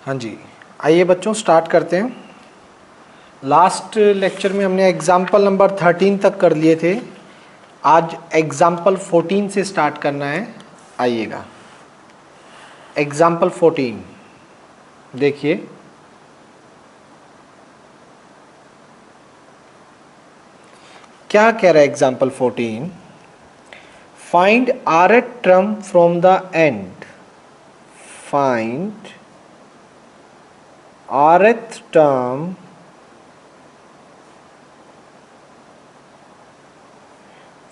हाँ जी, आइए बच्चों स्टार्ट करते हैं। लास्ट लेक्चर में हमने एग्जाम्पल नंबर 13 तक कर लिए थे। आज एग्जाम्पल 14 से स्टार्ट करना है। आइएगा, एग्जाम्पल 14 देखिए। क्या कह रहा है example 14? Find rth term from the end. Find rth term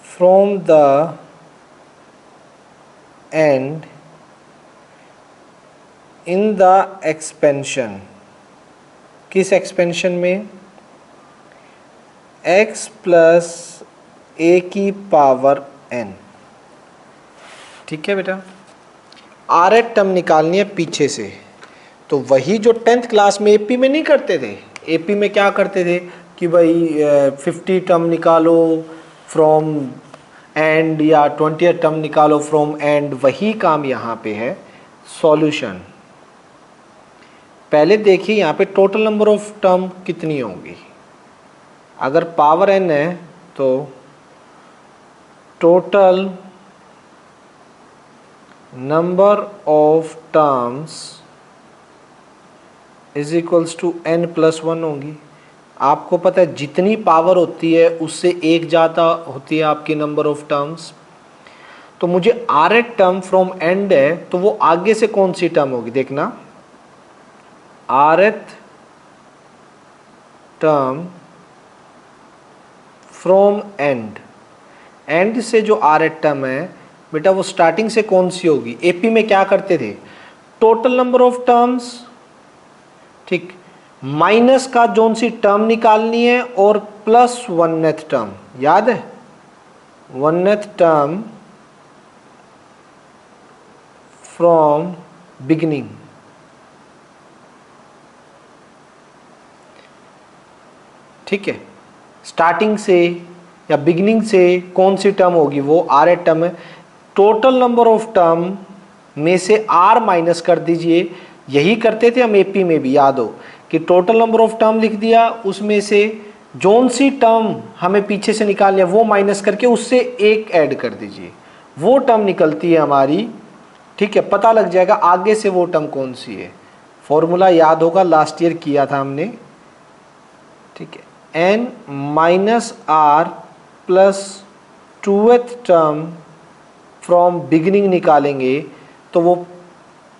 from the end in the expansion। किस एक्सपेंशन में? x प्लस a की पावर n। ठीक है बेटा, rth टर्म निकालनी है पीछे से। तो वही जो 10th क्लास में एपी में नहीं करते थे। एपी में क्या करते थे कि भाई 50 टर्म निकालो फ्रॉम एंड या 20th टर्म निकालो फ्रॉम एंड। वही काम यहाँ पे है। सॉल्यूशन पहले देखिए, यहाँ पे टोटल नंबर ऑफ टर्म कितनी होंगी। अगर पावर n है तो total number of terms is equals to n plus 1 होंगी। आपको पता है जितनी पावर होती है उससे एक ज़्यादा होती है आपकी नंबर ऑफ टर्म्स। तो मुझे rth टर्म फ्रॉम एंड है तो वो आगे से कौन सी टर्म होगी देखना। rth term from and, and से जो rth टर्म है बेटा वो स्टार्टिंग से कौन सी होगी। एपी में क्या करते थे, टोटल नंबर ऑफ टर्म्स, ठीक, माइनस का जोन सी टर्म निकालनी है और प्लस 1th टर्म। याद है 1th टर्म फ्रॉम बिगिनिंग। ठीक है, स्टार्टिंग से या बिगिनिंग से कौन सी टर्म होगी, वो rth टर्म है। टोटल नंबर ऑफ टर्म में से r माइनस कर दीजिए। यही करते थे हम एपी में भी, याद हो कि टोटल नंबर ऑफ टर्म लिख दिया, उसमें से जोन सी टर्म हमें पीछे से निकाल लिया वो माइनस करके उससे एक ऐड कर दीजिए, वो टर्म निकलती है हमारी। ठीक है, पता लग जाएगा आगे से वो टर्म कौन सी है। फॉर्मूला याद होगा, लास्ट ईयर किया था हमने। ठीक है, n minus R plus 2th term from beginning निकालेंगे तो वो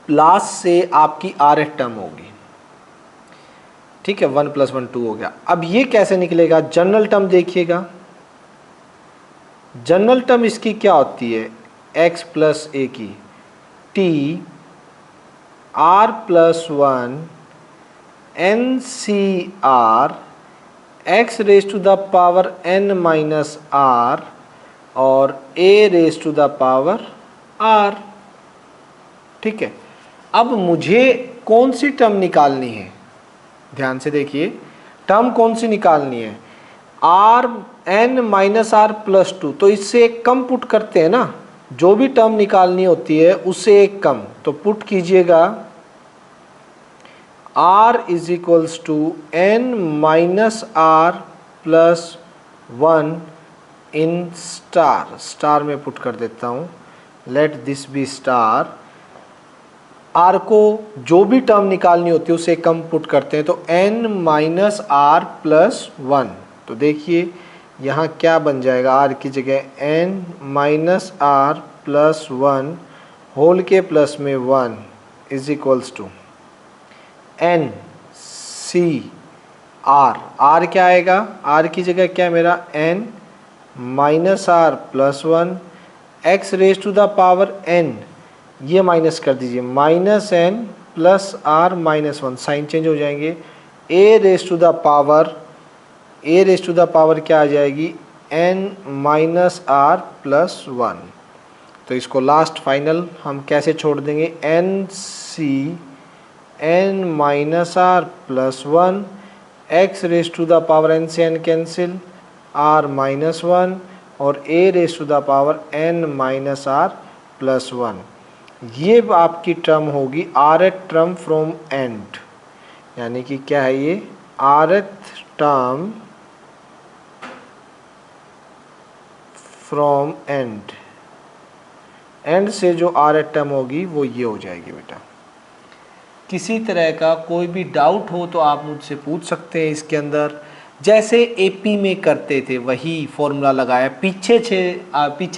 लास्ट से आपकी rth टर्म होगी। ठीक है, 1 प्लस 1 2 हो गया। अब ये कैसे निकलेगा, जनरल टर्म देखिएगा। जनरल टर्म इसकी क्या होती है, x प्लस ए की t r plus 1 n c r x raise to the power n minus r और a raise to the power r। ठीक है, अब मुझे कौन सी टर्म निकालनी है, ध्यान से देखिए। टर्म कौन सी निकालनी है, r n minus R plus 2। तो इससे एक कम पुट करते हैं ना, जो भी टर्म निकालनी होती है उससे एक कम। तो पुट कीजिएगा r is equals to n minus R plus 1 in star. Star में पुट कर देता हूँ, let this be star. r को जो भी टर्म निकालनी होती है उसे कम पुट करते हैं, तो n माइनस आर प्लस 1। तो देखिए यहाँ क्या बन जाएगा, r की जगह n minus R plus 1 whole के प्लस में 1 is equals to n c r। r क्या आएगा, r की जगह क्या है मेरा n minus R plus 1 x raise to the power n, ये माइनस कर दीजिए, minus n plus R minus 1, sign change हो जाएंगे। a raise to the power क्या आ जाएगी, n माइनस आर प्लस 1। तो इसको लास्ट फाइनल हम कैसे छोड़ देंगे, n c n minus R plus 1 x raise to the power n से n कैंसिल, r माइनस 1 और a raise to the power n minus R plus 1। ये आपकी टर्म होगी rth टर्म फ्रॉम एंड, यानी कि क्या है ये rth term from and, and से जो rth टर्म होगी वो ये हो जाएगी बेटा। किसी तरह का कोई भी डाउट हो तो आप मुझसे पूछ सकते हैं इसके अंदर। जैसे एपी में करते थे वही फॉर्मूला लगाया, पीछे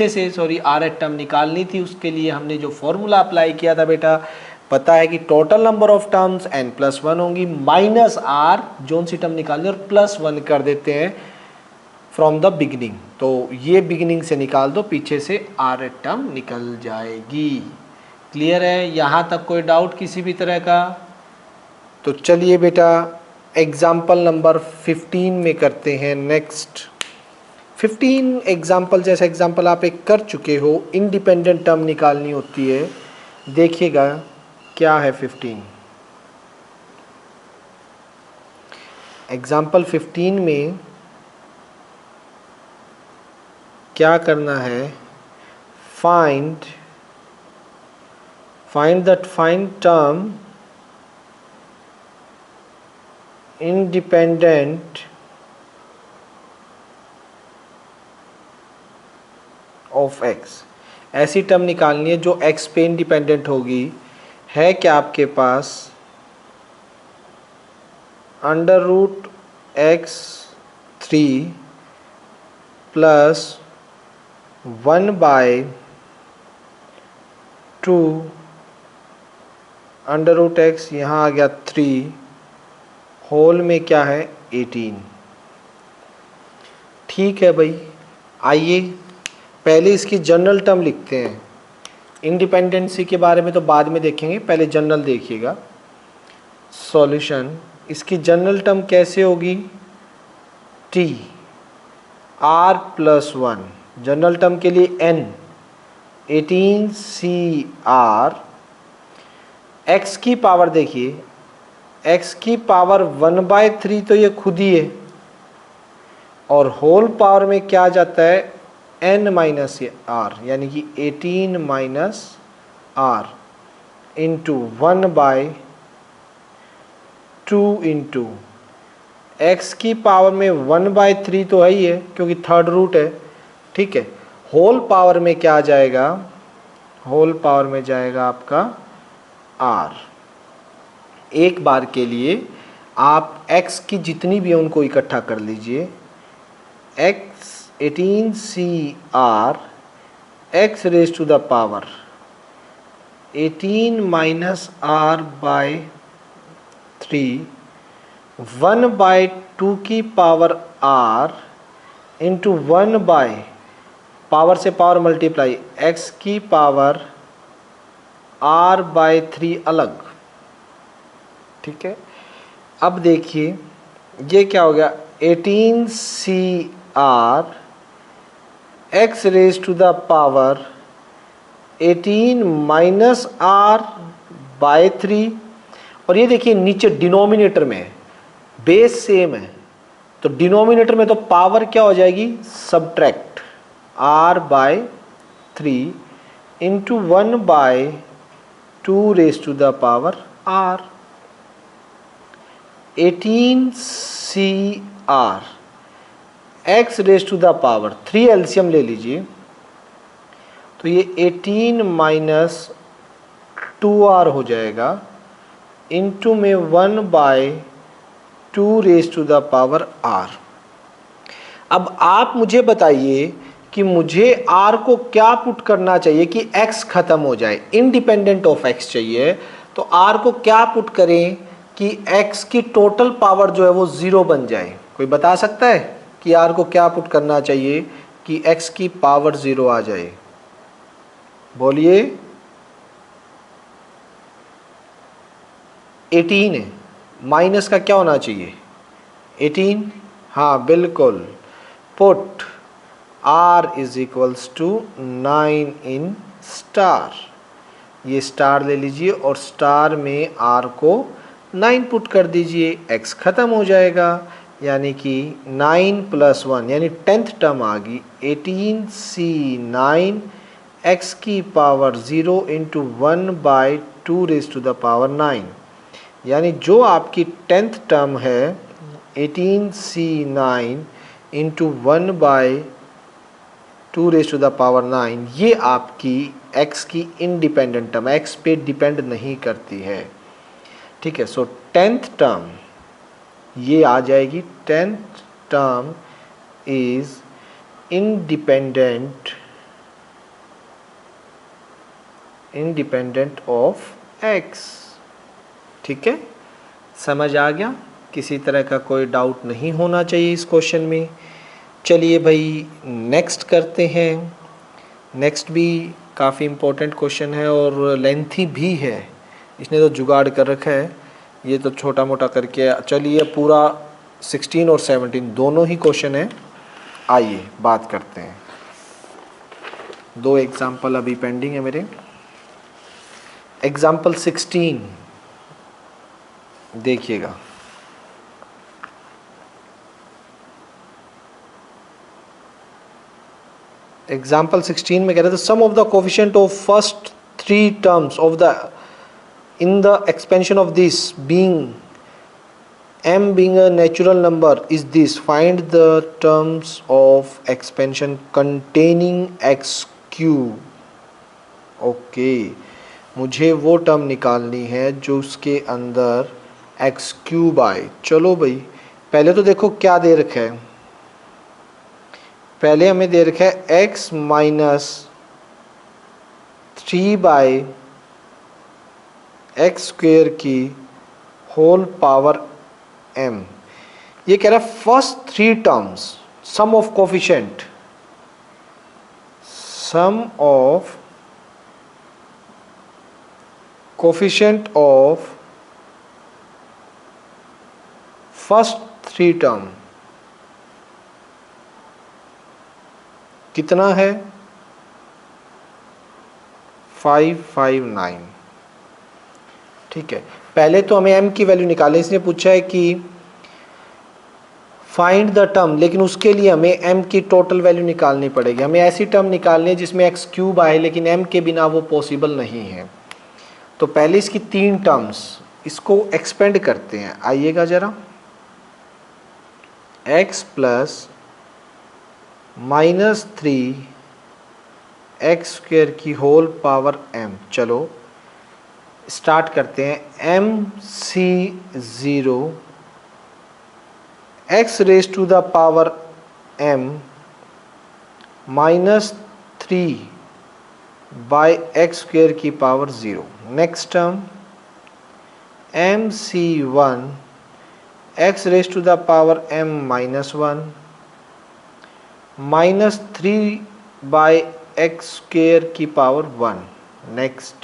से rth टर्म निकालनी थी, उसके लिए हमने जो फॉर्मूला अप्लाई किया था बेटा, पता है कि total number of terms n+1 होंगी, माइनस r जोन सी टर्म निकालनी और +1 कर देते हैं फ्रॉम द बिगिनिंग। तो ये बिगिनिंग से निकाल दो, पीछे से rth टर्म निकल जाएगी। क्लियर है? यहाँ तक कोई डाउट किसी भी तरह का? तो चलिए बेटा एग्जाम्पल नंबर 15 में करते हैं नेक्स्ट। 15 एग्जाम्पल, जैसा एग्जाम्पल आप एक कर चुके हो, इंडिपेंडेंट टर्म निकालनी होती है। देखिएगा क्या है 15। एग्जाम्पल 15 में क्या करना है, find term independent of x। ऐसी टर्म निकालनी है जो x पे इंडिपेंडेंट होगी। है क्या आपके पास √x3 प्लस 1/2 √x, यहाँ आ गया 3, होल में क्या है 18। ठीक है भाई, आइए पहले इसकी जनरल टर्म लिखते हैं। इंडिपेंडेंसी के बारे में तो बाद में देखेंगे, पहले जनरल देखिएगा। सॉल्यूशन, इसकी जनरल टर्म कैसे होगी, t r+1, जनरल टर्म के लिए n 18cr, x की पावर देखिए, x की पावर 1/3 तो ये खुद ही है, और होल पावर में क्या जाता है n-r, यानी कि 18 - r इंटू 1/2 इंटू x की पावर में 1/3 तो है ही है क्योंकि थर्ड रूट है। ठीक है, होल पावर में क्या जाएगा, होल पावर में जाएगा आपका r। एक बार के लिए आप x की जितनी भी है उनको इकट्ठा कर लीजिए। x 18cr x raise to the power 18 - r/3 1/2 की पावर r इंटू 1 पावर से पावर मल्टीप्लाई x की पावर r/3 अलग। ठीक है, अब देखिए ये क्या हो गया, 18cr x raise to the power 18 - r/3, और ये देखिए नीचे डिनोमिनेटर में है, बेस सेम है तो डिनोमिनेटर में तो पावर क्या हो जाएगी, subtract r/3 into 1/2 raise to the power r। 18cr x raise to the power 3 LCM ले लीजिए, तो ये 18 - 2r हो जाएगा, इंटू में 1/2 raise to the power r। अब आप मुझे बताइए कि मुझे r को क्या पुट करना चाहिए कि x खत्म हो जाए, इंडिपेंडेंट ऑफ x चाहिए, तो r को क्या पुट करें कि x की टोटल पावर जो है वो 0 बन जाए। कोई बता सकता है कि r को क्या पुट करना चाहिए कि x की पावर 0 आ जाए, बोलिए। 18 है, माइनस का क्या होना चाहिए 18, हाँ बिल्कुल, put r is equals to 9 in star, ये स्टार ले लीजिए और स्टार में r को 9 पुट कर दीजिए, x खत्म हो जाएगा, यानी कि 9 + 1 यानी 10th टर्म आ गई 18c9 x की पावर 0 इंटू 1/2⁹, यानी जो आपकी 10th टर्म है 18c9 इंटू 1/2⁹, ये आपकी x की इंडिपेंडेंट टर्म, x पे डिपेंड नहीं करती है। ठीक है, सो 10th टर्म ये आ जाएगी, 10th term is independent of x। ठीक है, समझ आ गया? किसी तरह का कोई डाउट नहीं होना चाहिए इस क्वेश्चन में। चलिए भाई नेक्स्ट करते हैं। नेक्स्ट भी काफ़ी इम्पोर्टेंट क्वेश्चन है और लेंथी भी है, इसने तो जुगाड़ कर रखा है, ये तो छोटा मोटा करके। चलिए पूरा 16 और 17 दोनों ही क्वेश्चन है, आइए बात करते हैं। 2 एग्जाम्पल अभी पेंडिंग है मेरे। एग्जाम्पल 16 देखिएगा। एग्जाम्पल 16 में कह रहे थे sum of the coefficient of first 3 terms of the in the expansion of this being m being a natural number is this, find the terms of expansion containing x cube। Okay, मुझे वो term निकालनी है जो उसके अंदर x cube आए। चलो भाई पहले तो देखो क्या दे रखा है, पहले हमें दे रखा है x माइनस 3/x² की होल पावर m। ये कह रहा है first 3 terms sum of coefficient, sum of coefficient of first 3 term कितना है 559। ठीक है, पहले तो हमें m की वैल्यू निकालनी, इसने पूछा है कि फाइंड द टर्म, लेकिन उसके लिए हमें m की टोटल वैल्यू निकालनी पड़ेगी। हमें ऐसी टर्म निकालनी है जिसमें x क्यूब आए, लेकिन m के बिना वो पॉसिबल नहीं है। तो पहले इसकी 3 टर्म्स, इसको एक्सपेंड करते हैं, आइएगा जरा। x प्लस -3x² की होल पावर m। चलो स्टार्ट करते हैं। mc0 x⁻⁴ m -3/x² की power 0। Next term mc1 x⁻m -1 -3/x² की power 1। Next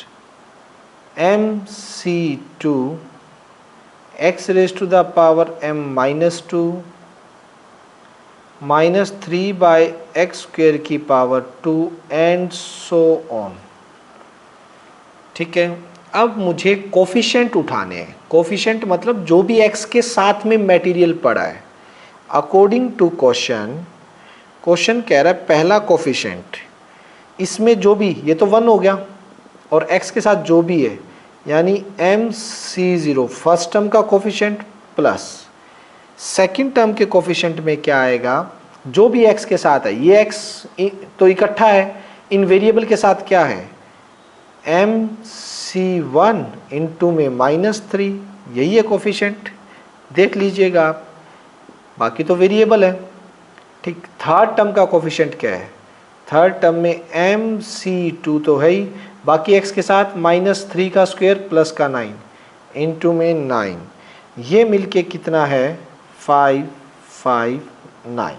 mc2 x⁻m -2 -3/x² की पावर 2 एंड सो ऑन। ठीक है, अब मुझे कोफिशिएंट उठाने हैं। कोफिशिएंट मतलब जो भी x के साथ में मटेरियल पड़ा है। अकॉर्डिंग टू क्वेश्चन कह रहा है पहला कोफिशिएंट, इसमें जो भी, ये तो 1 हो गया, और x के साथ जो भी है यानी mc0 फर्स्ट टर्म का कोफिशिएंट प्लस सेकंड टर्म के कोफिशिएंट में क्या आएगा, जो भी x के साथ है, ये x तो इकट्ठा है, इन वेरिएबल के साथ क्या है mc1 इंटू में -3, यही है कोफिशिएंट, देख लीजिएगा आप, बाकी तो वेरिएबल है। ठीक, थर्ड टर्म का कोफिशिएंट क्या है, थर्ड टर्म में mc2 तो है ही, बाकी x के साथ -3 का स्क्वायर प्लस का 9 इंटू में 9, ये मिलके कितना है 559।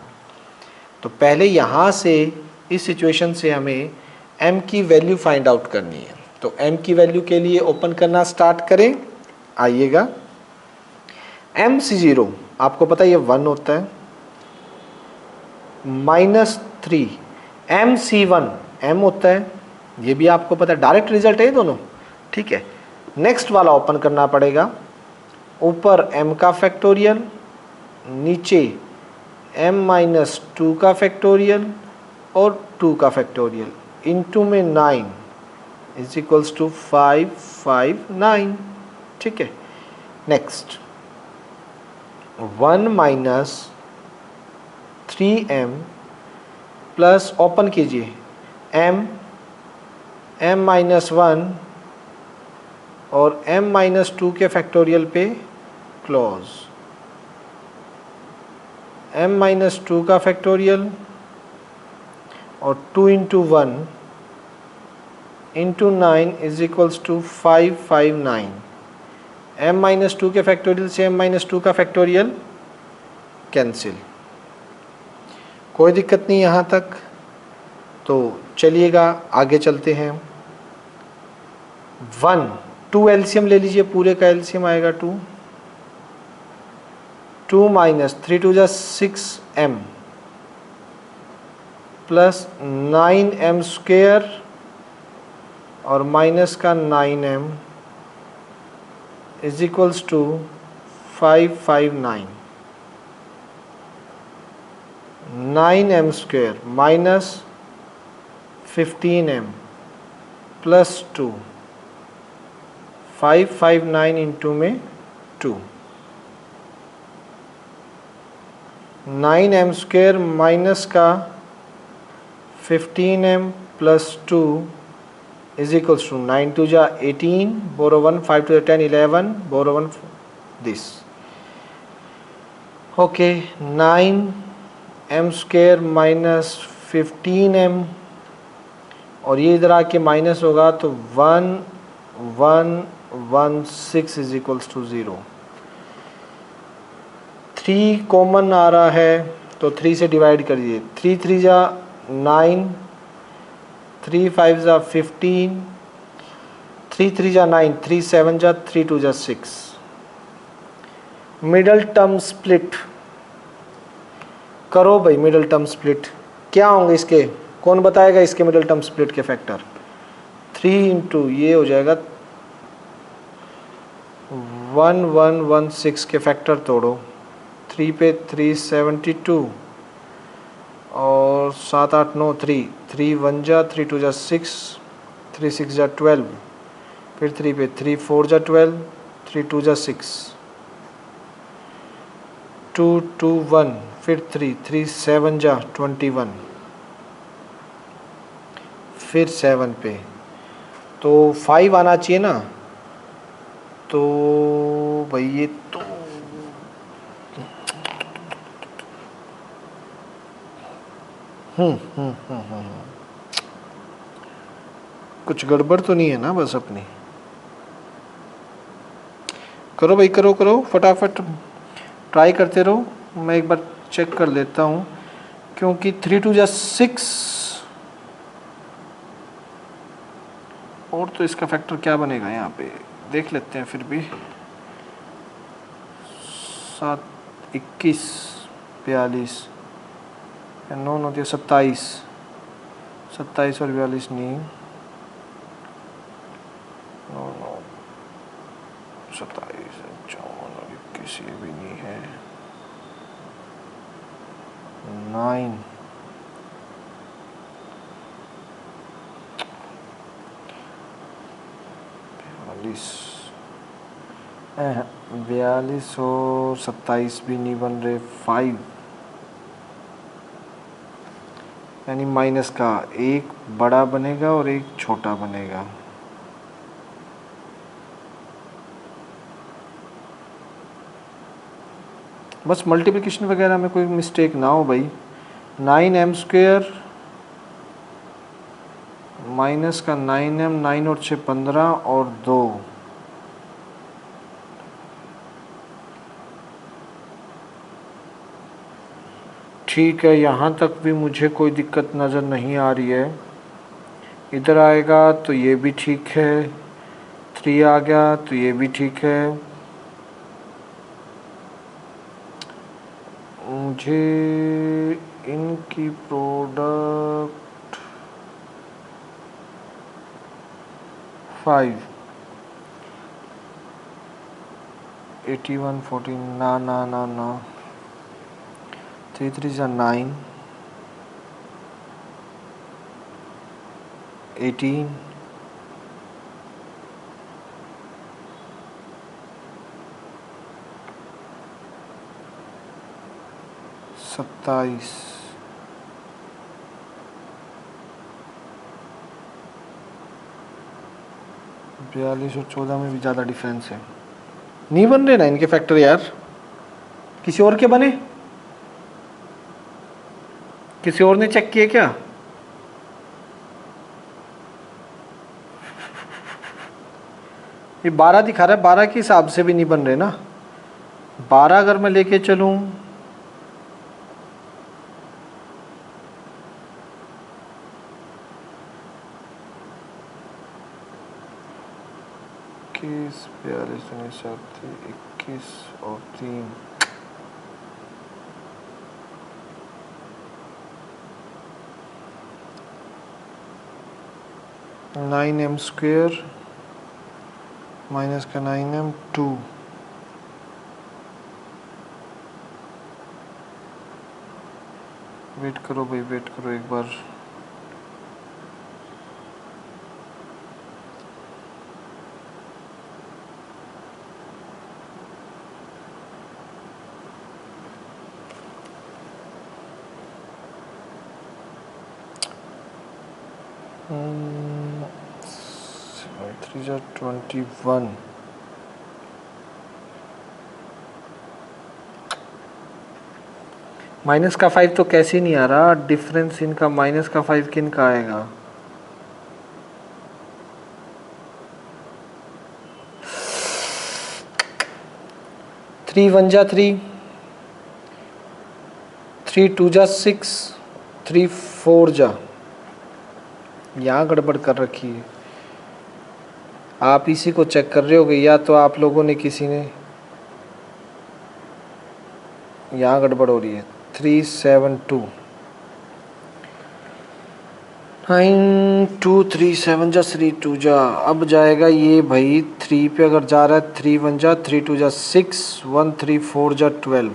तो पहले यहाँ से इस सिचुएशन से हमें m की वैल्यू फाइंड आउट करनी है। तो m की वैल्यू के लिए ओपन करना स्टार्ट करें, आइएगा। mc0 आपको पता है ये 1 होता है, -3 mc1 m होता है, ये भी आपको पता है, डायरेक्ट रिजल्ट है ये दोनों। ठीक है, नेक्स्ट वाला ओपन करना पड़ेगा, ऊपर m का फैक्टोरियल, नीचे m-2 का फैक्टोरियल और 2 का फैक्टोरियल, इंटू में 9 इज इक्वल्स टू 559। ठीक है, next 1 minus 3m plus open कीजिए m माइनस 1 और m माइनस 2 के फैक्टोरियल पे क्लोज, m माइनस 2 का फैक्टोरियल और 2 into 1 into 9 is equals to 559। m minus 2 के फैक्टोरियल से m माइनस 2 का फैक्टोरियल कैंसिल, कोई दिक्कत नहीं यहाँ तक। तो चलिएगा आगे चलते हैं। 2 एलसीएम ले लीजिए, पूरे का एलसीएम आएगा 2 माइनस 3 टू जा 6m प्लस 9m स्क्वेयर और माइनस का 9m is equals to 559। 9m square minus 15m plus 2, 559 into में 2, 9m स्क्वेयर माइनस का 15m plus 2 is equals to 9 to ja 18, borrow 1, 5 to the 10, 11, borrow 1, this. Okay, 9m square minus 15m और ये इधर आके minus होगा तो 1116 is equals to 0। 3 common आ रहा है तो 3 से डिवाइड करिए, 3 3 जा 9, 3 5 जा 15, 3 3 जा 9, 3 7 जा 3 2 जा 6। मिडल टर्म स्प्लिट करो भाई, मिडल टर्म स्प्लिट क्या होंगे इसके, कौन बताएगा इसके मिडल टर्म स्प्लिट के फैक्टर। 3 इंटू ये हो जाएगा 1116 के फैक्टर तोड़ो, 3 पे 372 और 7 8 9 3, 3 1 जा 3 2 जा 6, 3 6 जा 12, फिर 3 पे 3 4 जा 12, 3 2 जा 6, 2 2 1, फिर 3 3 7 जा 21, फिर 7 पे तो 5 आना चाहिए ना। तो भाई ये तो कुछ गड़बड़ तो नहीं है ना, बस अपनी करो भाई, करो करो फटाफट, ट्राई करते रहो। मैं एक बार चेक कर लेता हूँ क्योंकि 3 2 जा 6 और तो इसका फैक्टर क्या बनेगा यहाँ पे देख लेते हैं। फिर भी 7 21 42 9 9 27, 27 और 42 नहीं, 9 9 27 54 और 21 ये भी नहीं है, 9 42 और 27 भी नहीं बन रहे, 5 यानी माइनस का एक बड़ा बनेगा और एक छोटा बनेगा। बस मल्टीप्लिकेशन वगैरह में कोई मिस्टेक ना हो भाई। 9m स्क्वेयर माइनस का 9m, 9 और 6 15 और 2, ठीक है, यहाँ तक भी मुझे कोई दिक्कत नज़र नहीं आ रही है। इधर आएगा तो ये भी ठीक है, 3 आ गया तो ये भी ठीक है। मुझे इनकी प्रोडक्ट 5 81 14 ना ना ना ना, 3 3 जा 9, 18, 27, 42 और 14 में भी ज़्यादा डिफरेंस है। नहीं बन रहे ना इनके फैक्टर यार, किसी और के बने? किसी और ने चेक किए क्या? ये 12 दिखा रहा है, 12 के हिसाब से भी नहीं बन रहे ना। 12 अगर मैं लेके चलूं इक्कीस, 42, 21 और 3, नाइन एम स्क्वेयर माइनस का 9m 2, वेट करो भाई, वेट करो एक बार। थ्री जा 21, माइनस का 5 तो कैसे नहीं आ रहा, डिफरेंस इनका माइनस का 5 किन का आएगा? थ्री वन जा 3, 3 2 जा 6, 3 4 जा, यहाँ गड़बड़ कर रखी है। आप इसी को चेक कर रहे होगे या तो आप लोगों ने किसी ने, यहाँ गड़बड़ हो रही है। 3 7 2, 9 2 3 7 जा 3 2 जा, अब जाएगा ये भाई 3 पे अगर जा रहा है 3 1 जा 3 2 जा 6, 1 3 4 जा 12,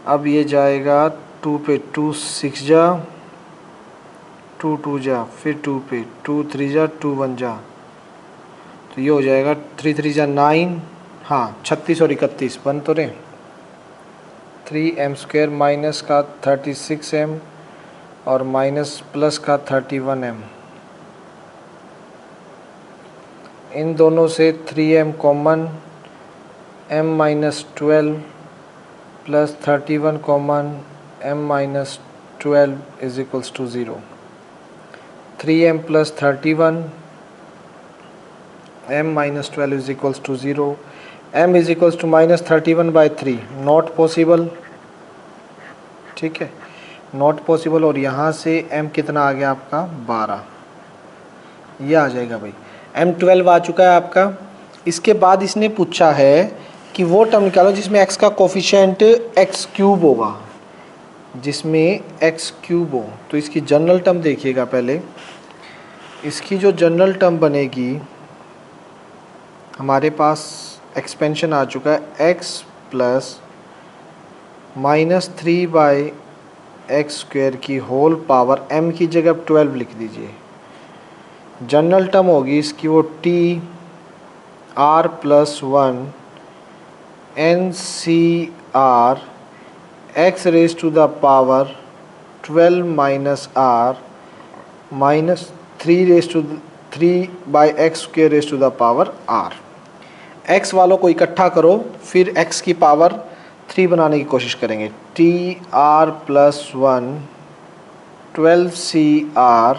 अब ये जाएगा 2 पे 2 6 जा, 2 2 जा, फिर 2 पे 2 3 जा 2 1 जा, तो ये हो जाएगा 3 3 जा 9, हाँ 36 और 31 बन तो रहे। 3m स्क्वायर माइनस का 36m और माइनस प्लस का 31m, इन दोनों से 3m common, m minus 12 plus 31 common, m minus 12 is equals to 0। 3m plus 31, m minus 12 is equals to 0, m is equals to minus 31/3, not possible, ठीक है, not possible. और यहाँ से m कितना आ गया आपका 12, ये आ जाएगा भाई, m 12 आ चुका है आपका। इसके बाद इसने पूछा है कि वो टर्म निकालो जिसमें x का कोफिशिएंट x क्यूब होगा, जिसमें x क्यूब हो। तो इसकी जनरल टर्म देखिएगा पहले, इसकी जो जनरल टर्म बनेगी, हमारे पास एक्सपेंशन आ चुका है x प्लस -3/x² की होल पावर m की जगह 12 लिख दीजिए। जनरल टर्म होगी इसकी वो t r plus 1 NCR x raise to the power 12 minus r minus 3/x² raise to the power r। x वालों को इकट्ठा करो, फिर x की पावर 3 बनाने की कोशिश करेंगे। TR प्लस 1 12CR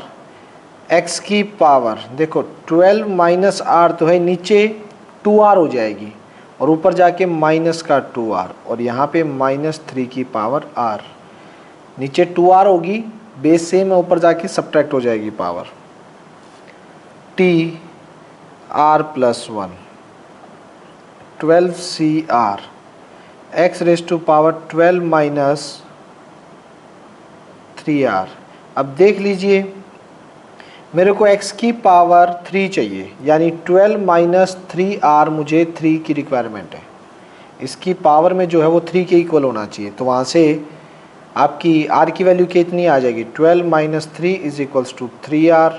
x की पावर, देखो 12 माइनस r तो है नीचे 2r हो जाएगी और ऊपर जाके माइनस का 2r और यहाँ पे -3 की पावर r, नीचे 2r होगी, बेस सेम है, ऊपर जाके सब्ट्रैक्ट हो जाएगी power. TR plus 1 12CR x raise to power 12 minus 3r। अब देख लीजिए, मेरे को x की पावर 3 चाहिए, यानी 12 माइनस 3r मुझे 3 की रिक्वायरमेंट है। इसकी पावर में जो है वो 3 के इक्वल होना चाहिए, तो वहाँ से आपकी r की वैल्यू कितनी आ जाएगी, 12 minus 3 is equals to 3r।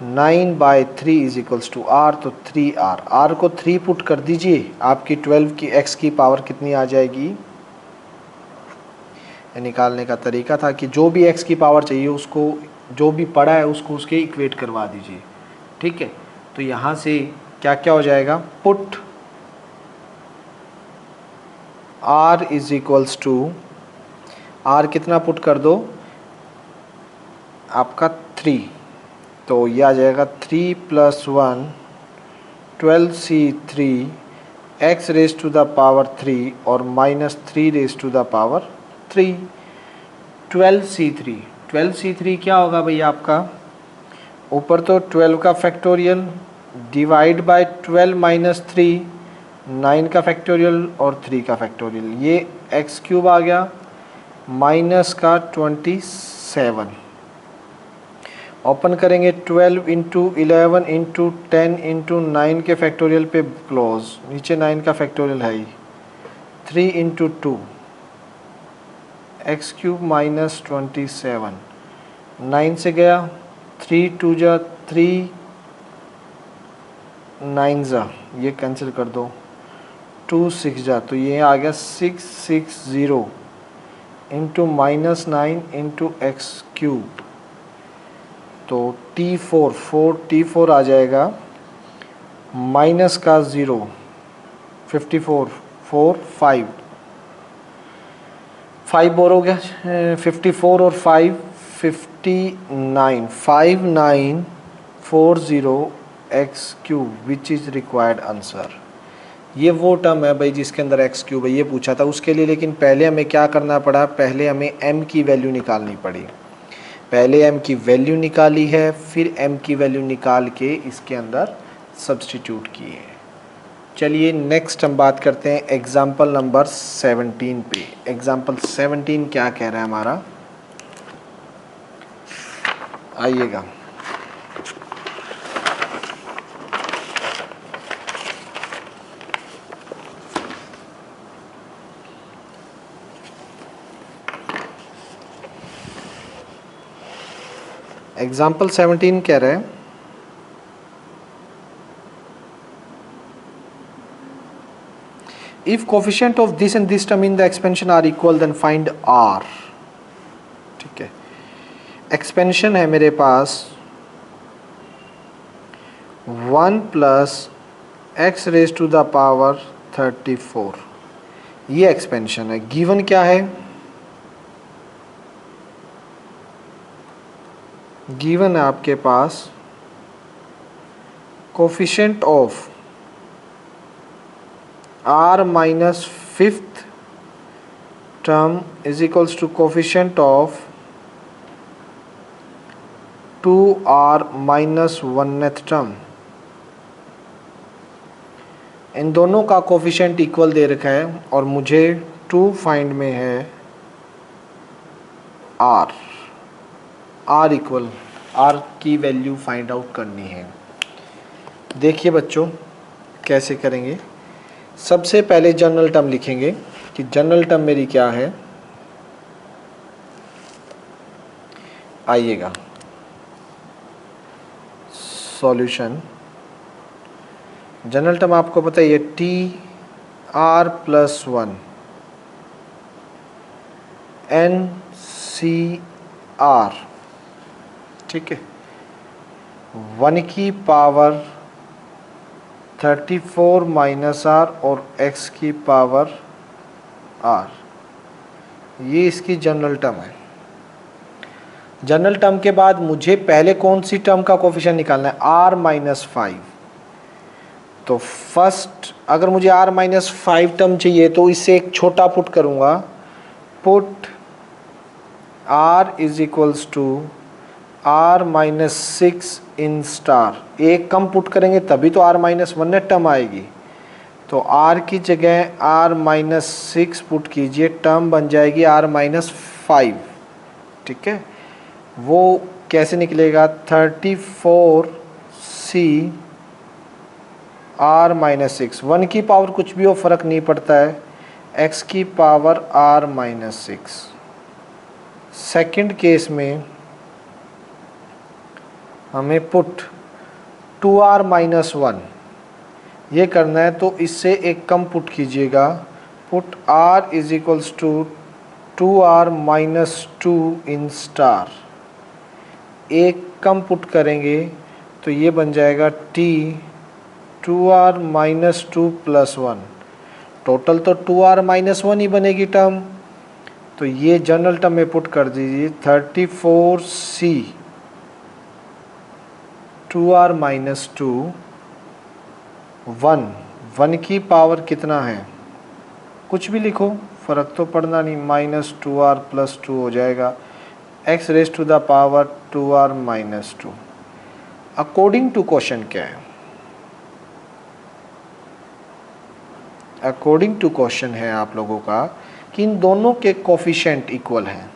9/3 is equals to R, तो 3r, r को 3 पुट कर दीजिए, आपकी 12 की x की पावर कितनी आ जाएगी। निकालने का तरीका था कि जो भी x की पावर चाहिए उसको, जो भी पड़ा है उसको उसके इक्वेट करवा दीजिए, ठीक है। तो यहाँ से क्या क्या हो जाएगा, put r is equals to, r कितना पुट कर दो आपका 3, तो ये आ जाएगा 3 + 1 12c3 x raise to the power 3 और -3 raise to the power 3। 12c3 क्या होगा भैया आपका, ऊपर तो 12 का फैक्टोरियल डिवाइड बाय 12 - 3, 9 का फैक्टोरियल और 3 का फैक्टोरियल, ये x³ आ गया माइनस का 27। ओपन करेंगे 12 × 11 × 10 × 9 के फैक्टोरियल पे क्लोज, नीचे 9 का फैक्टोरियल है ही, 3 × 2 x³ माइनस 27, 9 से गया 3 2 जा 3, 9 जा ये कैंसिल कर दो, 2 6 जा, तो ये आ गया 660 × -9 × x³, तो T4 आ जाएगा माइनस का 0, 54 4 5 और हो गया 54 और 5 59 5940 x³ which is required answer. ये वो टर्म है भाई जिसके अंदर x³ है, ये पूछा था उसके लिए, लेकिन पहले हमें क्या करना पड़ा, पहले हमें m की वैल्यू निकालनी पड़ी। पहले m की वैल्यू निकाली है, फिर m की वैल्यू निकाल के इसके अंदर सब्स्टिट्यूट किए हैं। चलिए नेक्स्ट हम बात करते हैं एग्जाम्पल नंबर 17 पे। एग्जाम्पल 17 क्या कह रहा है हमारा, आइएगा। एग्जाम्पल 17 कह रहे हैं if coefficient of this and this term in the expansion are equal then find R. ठीक है, एक्सपेंशन है मेरे पास 1 + x raise to the power 34, ये एक्सपेंशन है। गिवन क्या है, गिवन है आपके पास coefficient of r minus 5th term is equals to coefficient of 2r minus 1th term. इन दोनों का कोफिशिएंट इक्वल दे रखा है और मुझे 2 फाइंड में है r इक्वल, r की वैल्यू फाइंड आउट करनी है। देखिए बच्चों कैसे करेंगे, सबसे पहले जनरल टर्म लिखेंगे कि जनरल टर्म मेरी क्या है। आइएगा सॉल्यूशन, जनरल टर्म आपको पता है ये TR + 1 NCR, ठीक है, 1 की पावर 34 माइनस r और x की पावर r, ये इसकी जनरल टर्म है। जनरल टर्म के बाद मुझे पहले कौन सी टर्म का कोफिशिएंट निकालना है, r - 5। तो फर्स्ट अगर मुझे r - 5 टर्म चाहिए तो इससे एक छोटा पुट करूंगा, put r is equals to r - 6 in star, एक कम पुट करेंगे तभी तो r - 1 टर्म आएगी। तो r की जगह r - 6 पुट कीजिए, टर्म बन जाएगी r - 5। ठीक है, वो कैसे निकलेगा, 34c r - 6, 1 की पावर कुछ भी हो फर्क नहीं पड़ता है, x की पावर r - 6। सेकंड केस में हमें पुट 2r माइनस 1 ये करना है, तो इससे एक कम पुट कीजिएगा, put r is equals to 2r minus 2 in star. एक कम पुट करेंगे तो ये बन जाएगा t 2r minus 2 plus 1। Total तो 2r माइनस 1 ही बनेगी टर्म, तो ये जनरल टर्म में पुट कर दीजिए 34c 2r माइनस 2 1 की पावर कितना है, कुछ भी लिखो फ़र्क तो पड़ना नहीं, माइनस 2r प्लस 2 हो जाएगा, x raise to the power 2r minus 2। According to question क्या है, अकॉर्डिंग टू क्वेश्चन है आप लोगों का कि इन दोनों के कोफिशिएंट इक्वल हैं,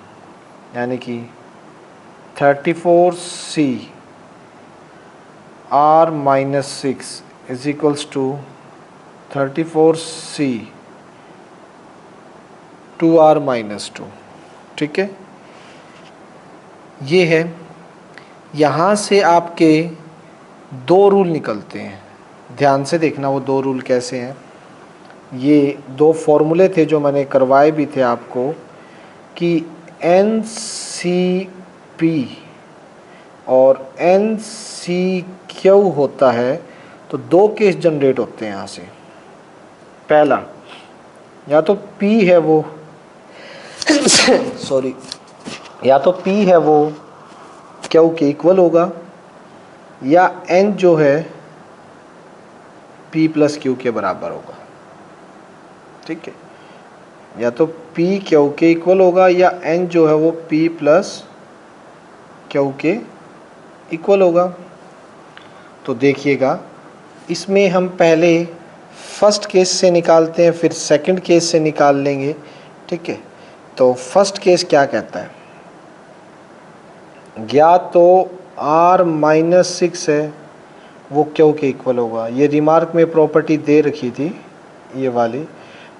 यानी कि 34c r minus 6 is equals to 34c 2r minus 2। ठीक है, ये है। यहाँ से आपके दो रूल निकलते हैं, ध्यान से देखना वो दो रूल कैसे हैं। ये दो फॉर्मूले थे जो मैंने करवाए भी थे आपको कि NCP और NCQ होता है, तो दो केस जनरेट होते हैं यहाँ से। पहला, या तो P है वो सॉरी, या तो P है वो Q के इक्वल होगा, या N जो है P प्लस Q के बराबर होगा। ठीक है, या तो P Q के इक्वल होगा, या N जो है वो P प्लस Q के इक्वल होगा। तो देखिएगा, इसमें हम पहले फर्स्ट केस से निकालते हैं, फिर सेकंड केस से निकाल लेंगे। ठीक है, तो फर्स्ट केस क्या कहता है, या तो r माइनस 6 है वो Q के इक्वल होगा, ये रिमार्क में प्रॉपर्टी दे रखी थी ये वाली,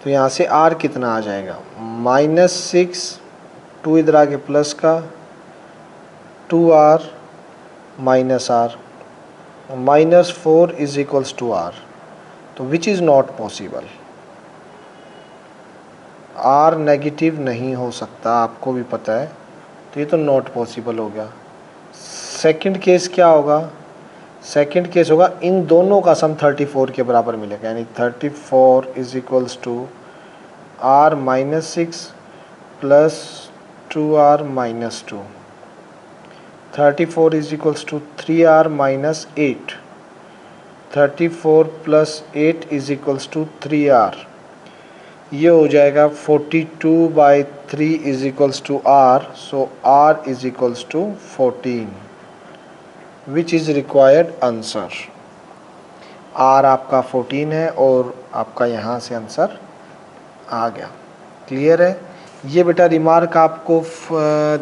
तो यहाँ से r कितना आ जाएगा, माइनस 6 2 इधर आके प्लस का 2r minus r minus 4 is equals to r, तो which is not possible. r negative नहीं हो सकता, आपको भी पता है, तो ये तो नॉट पॉसिबल हो गया। सेकंड केस क्या होगा, सेकंड केस होगा इन दोनों का सम 34 के बराबर मिलेगा, यानी 34 is equals to r minus 6 plus 2r minus 2। 34 is equals to 3r minus 8। 34 plus 8 is equals to 3r, ये हो जाएगा 42/3 is equals to r, so r is equals to 14, which is required answer. r आपका 14 है और आपका यहाँ से answer आ गया। क्लियर है, ये बेटा रिमार्क आपको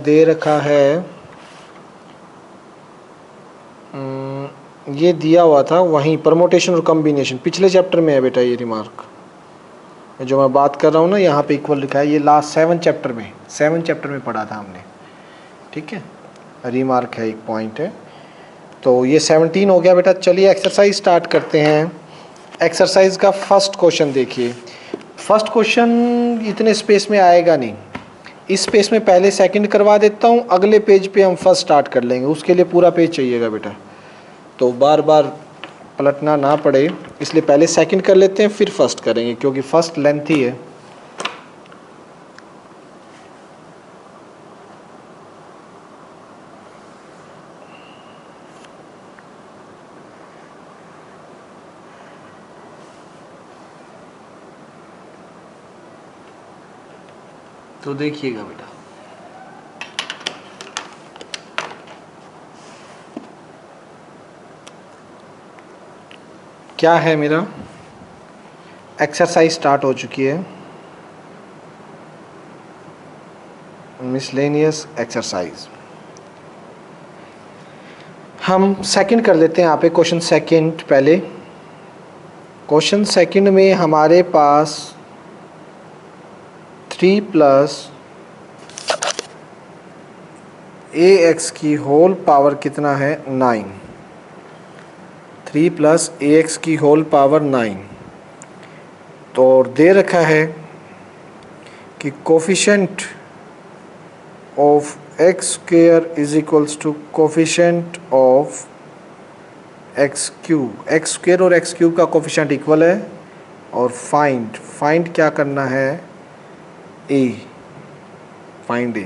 दे रखा है, ये दिया हुआ था वहीं परमोटेशन और कॉम्बिनेशन, पिछले चैप्टर में है बेटा ये रिमार्क जो मैं बात कर रहा हूँ ना, यहाँ पे इक्वल लिखा है, ये लास्ट 7 चैप्टर में पढ़ा था हमने। ठीक है, रिमार्क है, एक पॉइंट है, तो ये 17 हो गया बेटा। चलिए एक्सरसाइज स्टार्ट करते हैं। एक्सरसाइज का फर्स्ट क्वेश्चन देखिए। फर्स्ट क्वेश्चन इतने स्पेस में आएगा नहीं, इस स्पेस में पहले सेकंड करवा देता हूँ, अगले पेज पे हम फर्स्ट स्टार्ट कर लेंगे, उसके लिए पूरा पेज चाहिएगा बेटा, तो बार बार पलटना ना पड़े, इसलिए पहले सेकंड कर लेते हैं फिर फर्स्ट करेंगे, क्योंकि फर्स्ट लेंथी है। तो देखिएगा बेटा, क्या है मेरा, एक्सरसाइज स्टार्ट हो चुकी है, मिसलेनियस एक्सरसाइज। हम सेकंड कर लेते हैं यहाँ पे, क्वेश्चन सेकंड पहले। क्वेश्चन सेकंड में हमारे पास 3 प्लस ए एक्स की होल पावर कितना है 9, 3 प्लस ए एक्स की होल पावर 9। तो दे रखा है कि coefficient of X square is equals to coefficient of X cube. X square और एक्स क्यूब का कोफिशेंट इक्वल है और फाइंड क्या करना है ए, फाइंड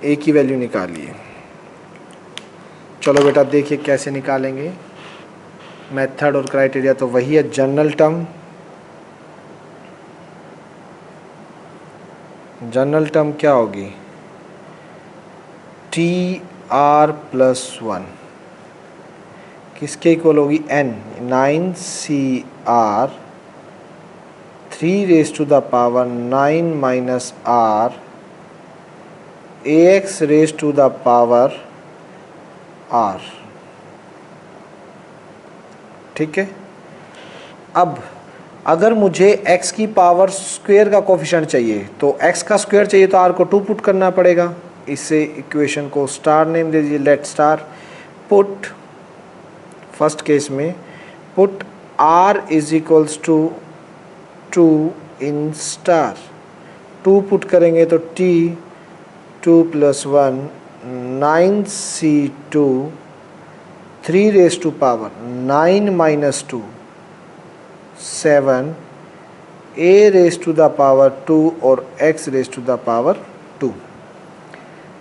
ए की वैल्यू निकालिए। चलो बेटा देखिए कैसे निकालेंगे। मेथड और क्राइटेरिया तो वही है। जनरल टर्म क्या होगी टी आर प्लस 1 किसके इक्वल होगी n, 9CR 3 raise to the power 9 minus r ax raise to the power r। ठीक है। अब अगर मुझे x की पावर स्क्वायर का कोफिशिएंट चाहिए तो x का स्क्वायर चाहिए तो r को 2 पुट करना पड़ेगा। इससे इक्वेशन को स्टार नेम दे दीजिए। Let star put, first case में put r is equals to 2 in star. 2 put करेंगे तो t 2 plus 1 9C2 3 raise to power 9 minus 2 7 a raise to the power 2 और x raise to the power 2।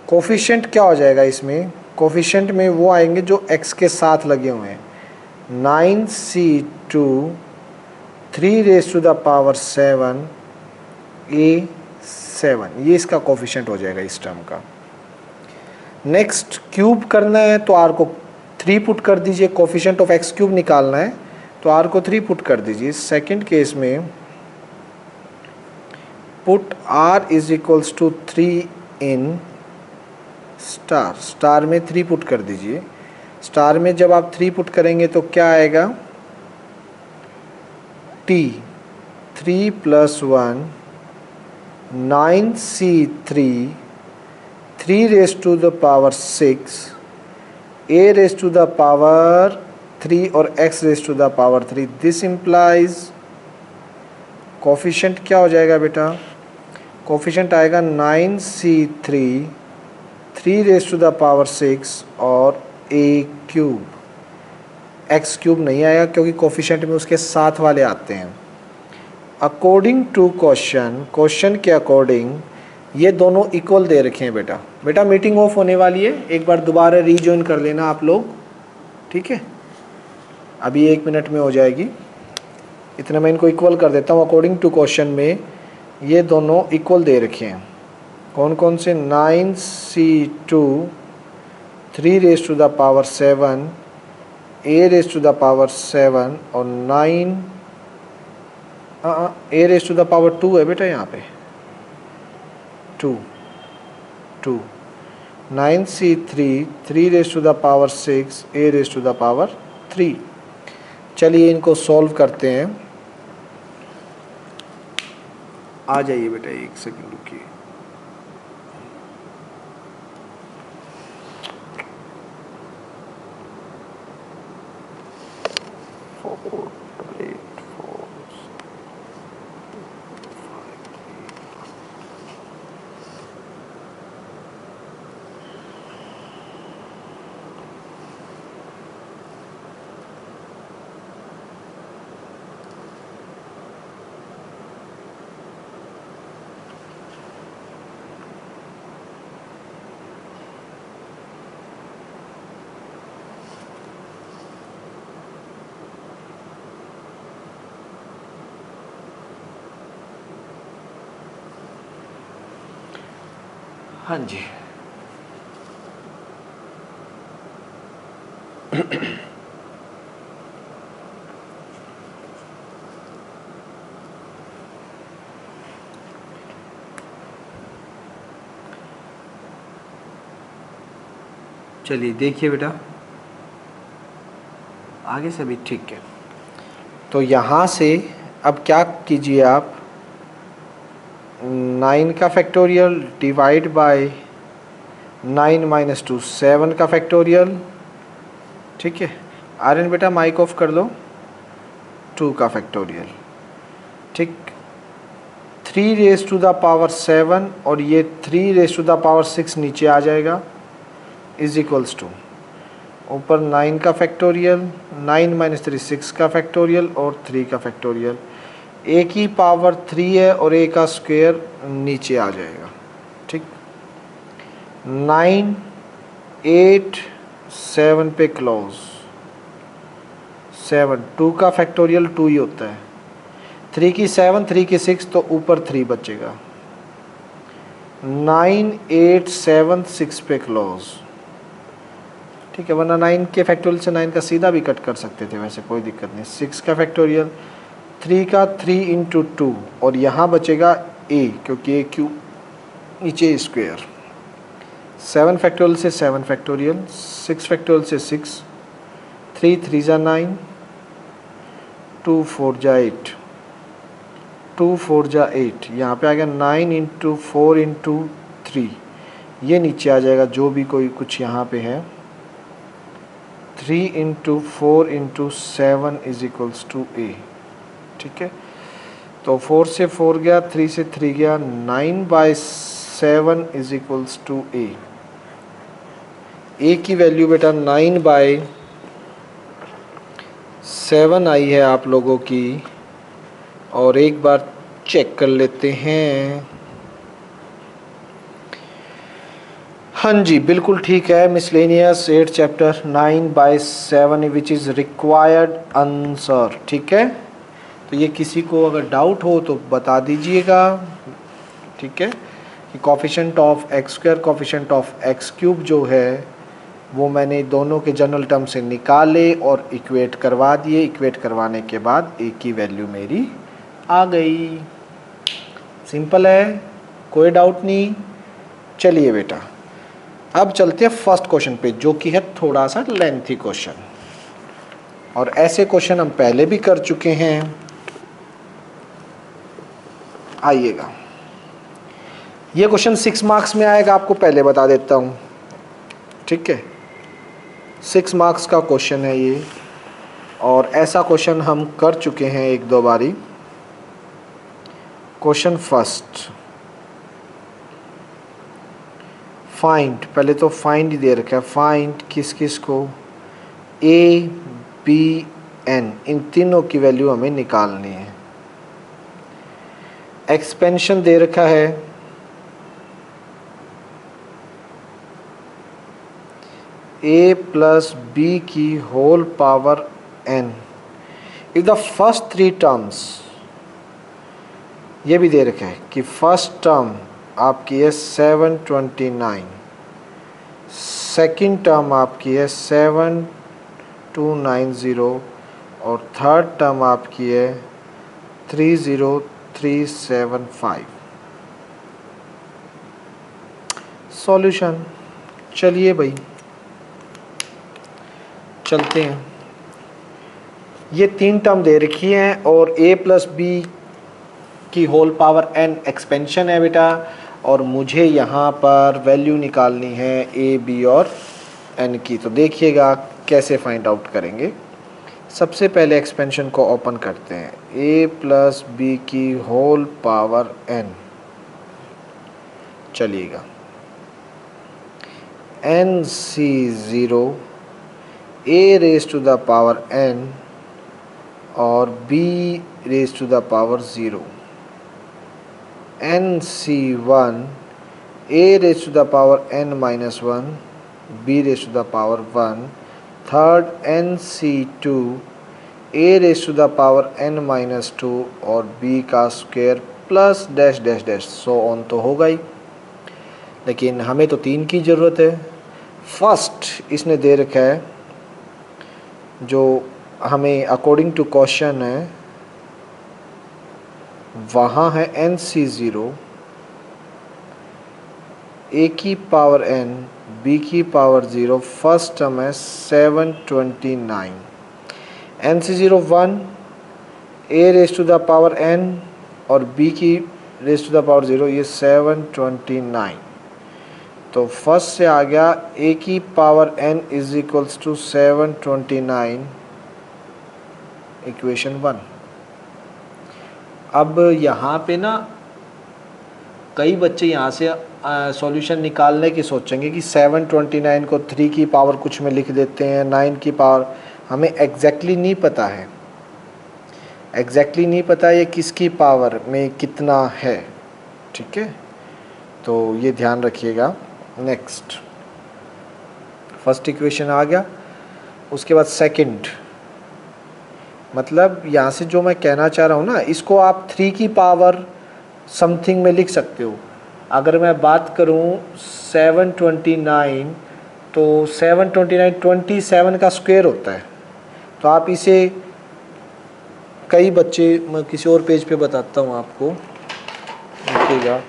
Coefficient क्या हो जाएगा इसमें? Coefficient में वो आएंगे जो x के साथ लगे हुए हैं। 9C2 3 raise to the power 7 a 7, ये इसका कोफिशिएंट हो जाएगा इस टर्म का। नेक्स्ट क्यूब करना है तो r को 3 पुट कर दीजिए। कोफिशिएंट ऑफ x क्यूब निकालना है तो r को 3 पुट कर दीजिए। सेकंड केस में put r is equals to 3 in star. Star में 3 पुट कर दीजिए। स्टार में जब आप 3 पुट करेंगे तो क्या आएगा t 3 plus 1 9C3 3 raise to the power 6 a raise to the power 3 और x raise to the power 3। This implies coefficient क्या हो जाएगा बेटा? कोफिशिएंट आएगा 9C3 3 raise to the power 6 और a क्यूब। x क्यूब नहीं आएगा क्योंकि कोफिशिएंट में उसके साथ वाले आते हैं। अकॉर्डिंग टू क्वेश्चन के अकॉर्डिंग ये दोनों इक्वल दे रखे हैं बेटा। बेटा मीटिंग ऑफ होने वाली है, एक बार दोबारा रीजॉइन कर लेना आप लोग, ठीक है? अभी 1 मिनट में हो जाएगी। इतना मैं इनको इक्वल कर देता हूँ। अकॉर्डिंग टू क्वेश्चन में ये दोनों इक्वल दे रखे हैं। कौन कौन से? 9C2 3 raise to the power 7 a raise to the power 7 और 9 a raise to the power 2 है बेटा यहाँ पे 2 9C3 3 raise to the power 6 a raise to the power 3। चलिए इनको सॉल्व करते हैं। आ जाइए बेटा, 1 सेकंड रुकिए। हाँ जी चलिए देखिए बेटा, आगे से भी ठीक है। तो यहाँ से अब क्या कीजिए आप, 9 का फैक्टोरियल डिवाइड बाय 9 माइनस 2 7 का फैक्टोरियल, ठीक है। आर्यन बेटा माइक ऑफ कर दो। 2 का फैक्टोरियल, ठीक। 3 रेज टू द पावर 7 और ये 3 रेज टू द पावर 6 नीचे आ जाएगा, इज इक्वल्स टू ऊपर 9 का फैक्टोरियल, 9 माइनस 3 6 का फैक्टोरियल और 3 का फैक्टोरियल। ए की पावर 3 है और ए का स्क्वायर नीचे आ जाएगा, ठीक। 9 8 7 पे क्लोज, 7 2 का फैक्टोरियल 2 ही होता है, 3 की 7 3 की 6 तो ऊपर 3 बचेगा। 9 8 7 6 पे क्लोज, ठीक है, वरना 9 के फैक्टोरियल से 9 का सीधा भी कट कर सकते थे, वैसे कोई दिक्कत नहीं। 6 का फैक्टोरियल, 3 का 3 इंटू 2 और यहाँ बचेगा ए, क्योंकि ए क्यूब नीचे स्क्वायर। 7 फैक्टोरियल से 7 फैक्टोरियल, 6 फैक्टोरियल से 6, 3 3 जा 9, 2 4 जा 8, 2 4 जा 8, यहाँ पे आ गया 9 इंटू 4 इंटू 3, ये नीचे आ जाएगा जो भी कोई कुछ यहाँ पे है। 3 into 4 into 7 is equals to a, ठीक है। तो 4 से 4 गया, 3 से 3 गया, 9/7 इज इक्वल्स टू ए। ए की वैल्यू बेटा 9/7 आई है आप लोगों की, और एक बार चेक कर लेते हैं। हाँ जी बिल्कुल ठीक है, miscellaneous 8 chapter 9/7 which is required answer, ठीक है। तो ये किसी को अगर डाउट हो तो बता दीजिएगा, ठीक है, कि coefficient of x square coefficient of X cube जो है वो मैंने दोनों के जनरल टर्म से निकाले और इक्वेट करवा दिए। इक्वेट करवाने के बाद ए की वैल्यू मेरी आ गई। सिंपल है, कोई डाउट नहीं। चलिए बेटा अब चलते हैं फर्स्ट क्वेश्चन पे, जो कि है थोड़ा सा लेंथी क्वेश्चन, और ऐसे क्वेश्चन हम पहले भी कर चुके हैं। आइएगा, ये क्वेश्चन 6 मार्क्स में आएगा, आपको पहले बता देता हूँ, ठीक है। 6 मार्क्स का क्वेश्चन है ये, और ऐसा क्वेश्चन हम कर चुके हैं 1-2 बारी। क्वेश्चन फर्स्ट, फाइंड, पहले तो फाइंड ही दे रखा है। फाइंड किस किस को, ए बी एन, इन तीनों की वैल्यू हमें निकालनी है। एक्सपेंशन दे रखा है a प्लस बी की whole power n, if the first 3 terms, ये भी दे रखा है कि फर्स्ट टर्म आपकी है 729, सेकंड टर्म आपकी है 7290 और थर्ड टर्म आपकी है 30375। सॉल्यूशन, चलिए भाई चलते हैं। ये 3 टर्म दे रखी हैं और a प्लस बी की होल पावर n एक्सपेंशन है बेटा, और मुझे यहाँ पर वैल्यू निकालनी है a b और n की। तो देखिएगा कैसे फाइंड आउट करेंगे। सबसे पहले एक्सपेंशन को ओपन करते हैं, a प्लस बी की होल पावर n, चलिएगा NC0 a raise to the power n और b raise to the power 0, NC1 a raise to the power n minus 1, b raise to the power 1, third NC2 a raise to the power n minus 2 और b का square plus dash dash dash, so on तो होगा ही, लेकिन हमें तो 3 की ज़रूरत है। फर्स्ट इसने दे रखा है जो हमें अकॉर्डिंग टू क्वेश्चन है, वहाँ है NC0 a की पावर n b की पावर 0, फर्स्ट टर्म है 729, NC0 1 a raise to the power n और b की रेज़ टू द पावर 0, ये 729। तो फर्स्ट से आ गया a की power n is equals to 729, equation 1। अब यहाँ पे ना कई बच्चे यहाँ से सॉल्यूशन निकालने की सोचेंगे कि 729 को 3 की पावर कुछ में लिख देते हैं, 9 की पावर। हमें एग्जैक्टली नहीं पता है, एग्जैक्टली नहीं पता ये किसकी पावर में कितना है, ठीक है। तो ये ध्यान रखिएगा। नेक्स्ट, फर्स्ट इक्वेशन आ गया, उसके बाद सेकंड, मतलब यहाँ से जो मैं कहना चाह रहा हूँ ना, इसको आप 3 की पावर समथिंग में लिख सकते हो। अगर मैं बात करूँ 729, तो 729 27 का स्क्वायर होता है। तो आप इसे, कई बच्चे, मैं किसी और पेज पे बताता हूँ आपको, देखिएगा।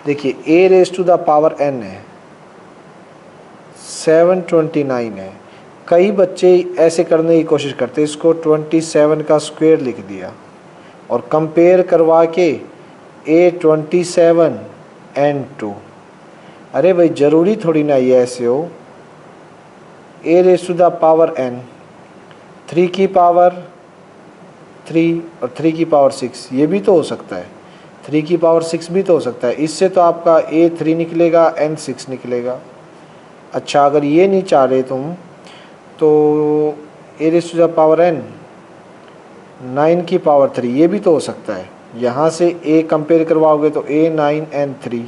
देखिए a raise to the power n है, 729 है। कई बच्चे ऐसे करने की कोशिश करते हैं, इसको 27 का स्क्वायर लिख दिया और कंपेयर करवा के a27 n2। अरे भाई ज़रूरी थोड़ी ना ये ऐसे हो। a raise to the power n, 3 की पावर 3 और 3 की पावर 6, ये भी तो हो सकता है। 3 की पावर 6 भी तो हो सकता है। इससे तो आपका a3 निकलेगा, n6 निकलेगा। अच्छा, अगर ये नहीं चाह रहे तुम, तो a raise to the power n 9 की पावर 3, ये भी तो हो सकता है। यहाँ से a कंपेयर करवाओगे तो a9 n3।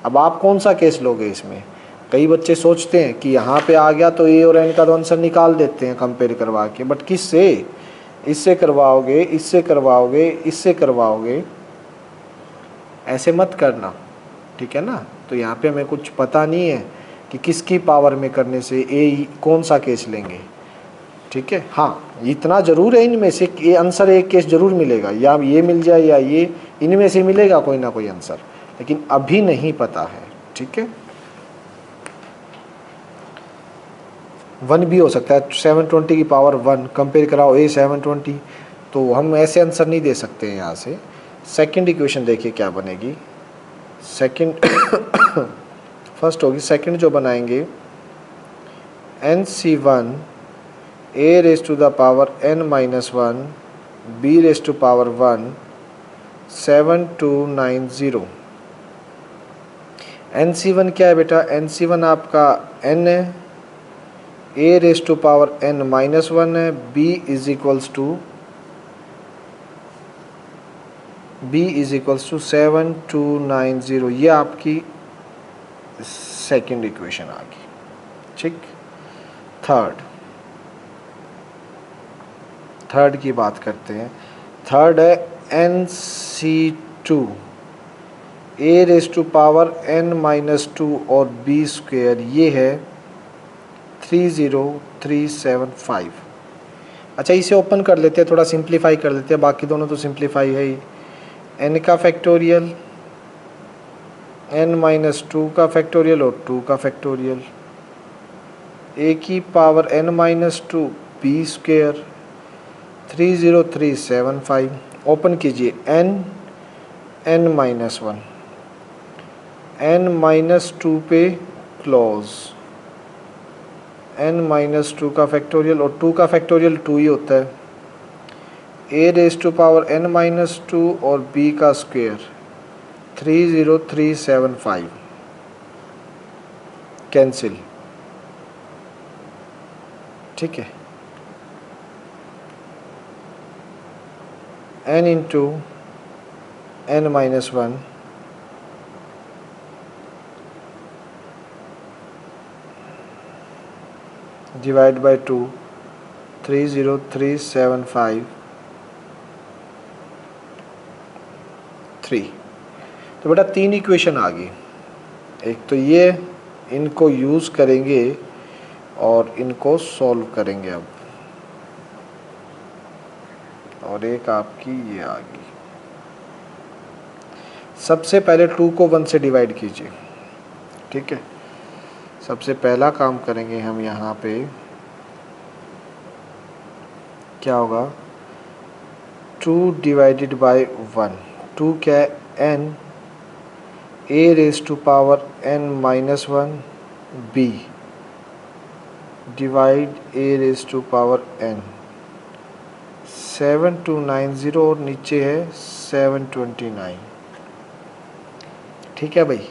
अब आप कौन सा केस लोगे इसमें? कई बच्चे सोचते हैं कि यहाँ पे आ गया तो a और n का तो आंसर निकाल देते हैं कंपेयर करवा के, बट किससे? इससे करवाओगे, इससे करवाओगे, इससे करवाओगे, ऐसे मत करना, ठीक है ना। तो यहाँ पे हमें कुछ पता नहीं है कि किसकी पावर में करने से कौन सा केस लेंगे, ठीक है। हाँ, इतना ज़रूर है, इनमें से ये आंसर एक केस ज़रूर मिलेगा, या ये मिल जाए या ये, इनमें से मिलेगा कोई ना कोई आंसर, लेकिन अभी नहीं पता है, ठीक है। 1 भी हो सकता है, 720 की पावर 1 कंपेयर कराओ a720, तो हम ऐसे आंसर नहीं दे सकते हैं यहाँ से। सेकंड इक्वेशन देखिए क्या बनेगी। सेकंड फर्स्ट होगी, सेकंड जो बनाएंगे nc1 a raise to the power n-1 b raise to power 1 7290। nc1 क्या है बेटा? nc1 आपका n है, a raise to power n-1 है, b इज इक्वल्स टू 7290। ये आपकी सेकंड इक्वेशन आ गई, ठीक। थर्ड की बात करते हैं। थर्ड है nc2 a raise to power n-2 और b स्क्वायर, ये है 30375। अच्छा, इसे ओपन कर लेते हैं, थोड़ा सिंप्लीफाई कर लेते हैं, बाकी दोनों तो सिंप्लीफाई है ही। n का फैक्टोरियल, n-2 का फैक्टोरियल और 2 का फैक्टोरियल, a की power n-2 b square 30375। Open कीजिए, n-1, n-2 पे क्लोज, n-2 का फैक्टोरियल, और 2 का फैक्टोरियल 2 ही होता है, a raise to power n-2 और b का स्क्वायर 30375 कैंसिल, ठीक है। n into n-1 divide by 2, 30375 3। तो बेटा 3 इक्वेशन आ गई। एक तो ये, इनको यूज़ करेंगे और इनको सॉल्व करेंगे अब, और एक आपकी ये आ गई। सबसे पहले 2 को 1 से डिवाइड कीजिए, ठीक है। सबसे पहला काम करेंगे हम, यहाँ पे क्या होगा, 2 डिवाइडेड बाय 1। 2 क्या है? n a raise to power n minus one b divide a raise to power n 7290 और नीचे है 729। ठीक है भाई,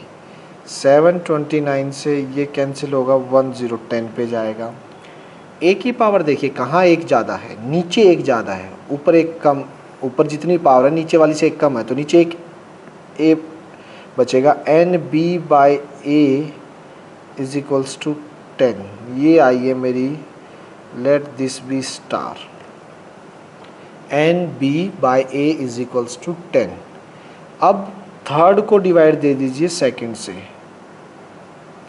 729 से ये कैंसिल होगा, 1010 पे जाएगा। ए की पावर देखिए कहाँ एक ज़्यादा है, नीचे एक ज़्यादा है, ऊपर एक कम, ऊपर जितनी पावर है नीचे वाली से एक कम है, तो नीचे एक ए बचेगा। N b by a is equals to 10, ये आई है मेरी, let this be star. N b by a is equals to 10। अब थर्ड को डिवाइड दे दीजिए सेकंड से,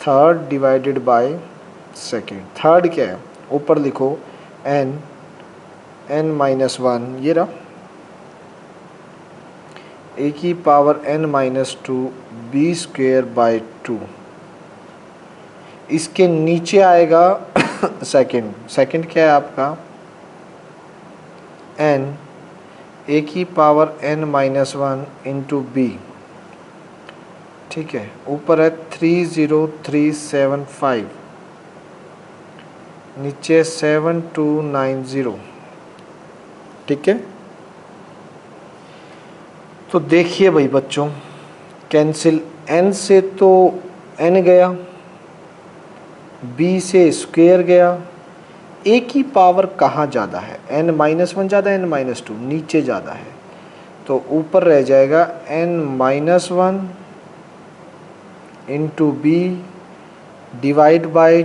third divided by second. Third क्या है, ऊपर लिखो n माइनस वन, ये रहा, ए की power n minus two b square by 2। इसके नीचे आएगा सेकंड, सेकंड क्या है आपका n ए की power n minus one into b. ठीक है, ऊपर है 30375, नीचे 7290। ठीक है, तो देखिए भाई बच्चों, कैंसिल, n से तो n गया, b से स्क्वायर गया, a की पावर कहाँ ज़्यादा है, n माइनस वन ज़्यादा है n माइनस टू, नीचे ज़्यादा है, तो ऊपर रह जाएगा n minus one into b divide by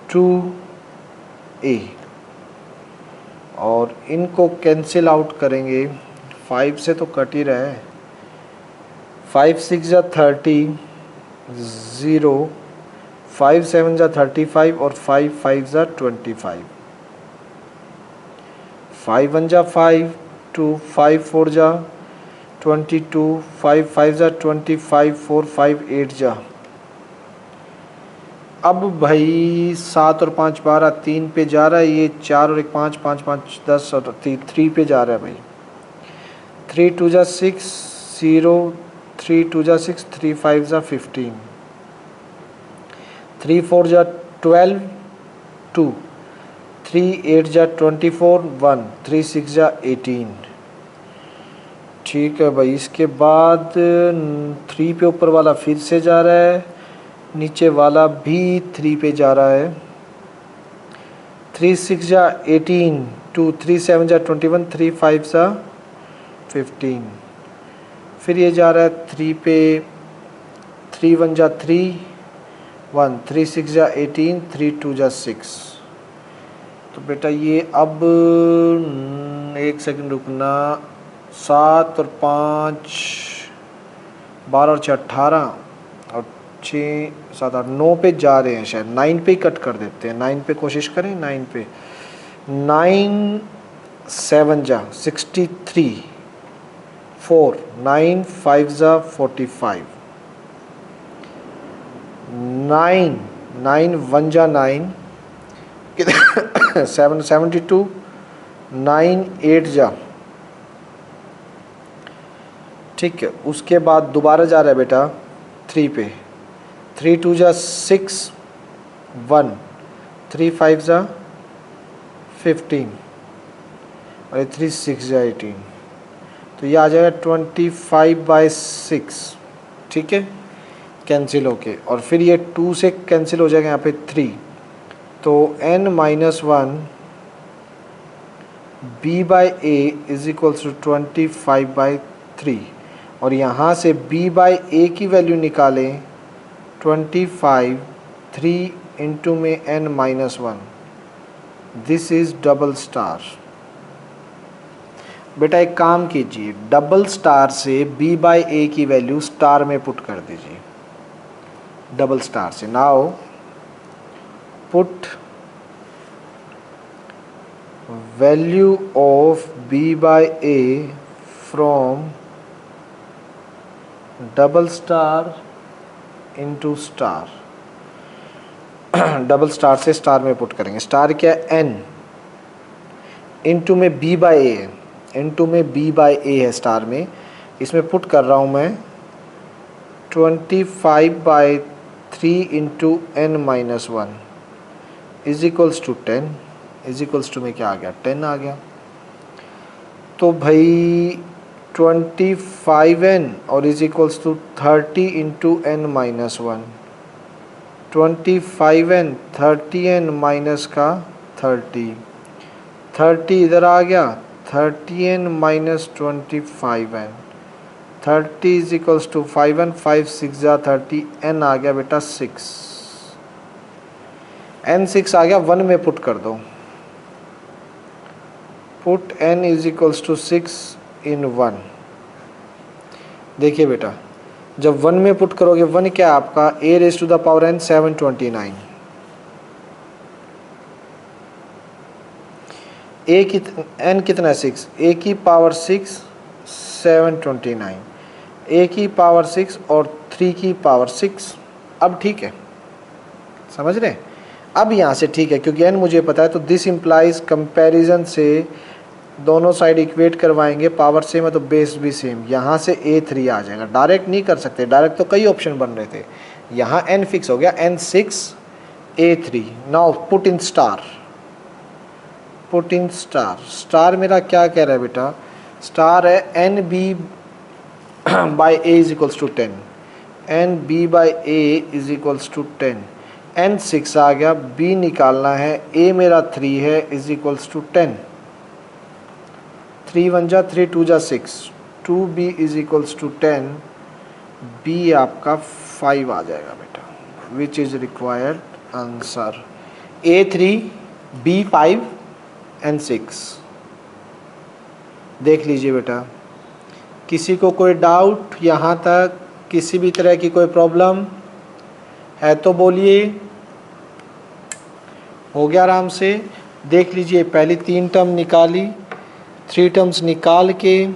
2a, और इनको कैंसिल आउट करेंगे, 5 से तो कट ही रहा है, 5 6 जा 30, 0, 5 7 जा 35 और 5 5 जा 25, 5 1 जा 5, 2 5 4 जा 22, 5 5 जा 25, 4 5 8 जा। अब भाई 7 और 5 12, 3 पे जा रहा है, ये 4 और 1 5, 5 5 10 और 3 पे जा रहा है भाई। 3 2 जा 6, 0, 3 2 जा 6, 3 5 जा 15, 3 4 जा 12, 2, 3 8 जा 24, 1, 3 6 जा 18। ठीक है भाई, इसके बाद 3 पे ऊपर वाला फिर से जा रहा है, नीचे वाला भी 3 पे जा रहा है, 3 6 जा 18, 2 3 7 जा 21, 3 5 जा 15, फिर ये जा रहा है 3 पे, 3 1 जा 3, 1 3 6 जा 18, 3 2 जा 6। तो बेटा ये अब एक सेकंड रुकना, 7 और 5 12 और 6 18 और 6 7 8 9 पे जा रहे हैं, शायद 9 पे ही कट कर देते हैं, 9 पे कोशिश करें, 9 पे, 9 7 जा 63, 4 9 5 जा 45, 9 9 1 जा 9, 7 72, 9 8 जा। ठीक है, उसके बाद दोबारा जा रहा है बेटा 3 पे, 3 2 जा 6, 1, 3 5 जा 15 और ये 3 6 जा 18, तो ये आ जाएगा 25/6। ठीक है, कैंसिल होके, और फिर ये 2 से कैंसिल हो जाएगा यहाँ पे 3, तो n minus one b by a is equals to 25/3, और यहाँ से b बाई ए की वैल्यू निकालें 25, 3 इंटू में n minus one, this is double star. बेटा एक काम कीजिए, डबल स्टार से b बाई ए की वैल्यू स्टार में पुट कर दीजिए, डबल स्टार से। Now put value of b by A from double star into star, double star से स्टार में पुट करेंगे। स्टार क्या है, n इंटू में b बाई ए है, इंटू में b बाई ए है स्टार में, इसमें पुट कर रहा हूँ मैं 25/3 into n minus 1 is equals to 10, is equals to में क्या आ गया 10 आ गया। तो भाई 25n और is equals to 30 into n minus 1, 25n 30n minus का 30 इधर आ गया, 30n minus 25n, 30 is equals to 5n, 5 6 जा 30, n आ गया बेटा 6, n 6 आ गया, 1 में पुट कर दो, put n is equals to 6 in 1। देखिए बेटा जब 1 में पुट करोगे 1 क्या है आपका a raise to the power n 729, n कितना है 6, a की पावर 6 729, a की पावर 6 और 3 की पावर 6। अब ठीक है, समझ रहे हैं? अब यहाँ से ठीक है क्योंकि n मुझे पता है, तो दिस इम्प्लाइज कंपैरिजन से दोनों साइड इक्वेट करवाएंगे, पावर सेम है तो बेस भी सेम, यहाँ से a3 आ जाएगा। डायरेक्ट नहीं कर सकते, डायरेक्ट तो कई ऑप्शन बन रहे थे, यहाँ n फिक्स हो गया, n6 a3। Now put in star, put in star, star मेरा क्या कह रहा है बेटा, स्टार है nb by a is equals to 10, nb by a is equals to 10, n6 आ गया, b निकालना है, a मेरा 3 है इज इक्वल्स टू 10, 3 1 जा 3 2 जा 6, 2b is equals to 10, b आपका 5 आ जाएगा बेटा, which is required answer a3 b5 n6। देख लीजिए बेटा, किसी को कोई डाउट यहाँ तक, किसी भी तरह की कोई प्रॉब्लम है तो बोलिए। हो गया आराम से, देख लीजिए पहली 3 टर्म निकाली, 3 टर्म्स निकाल के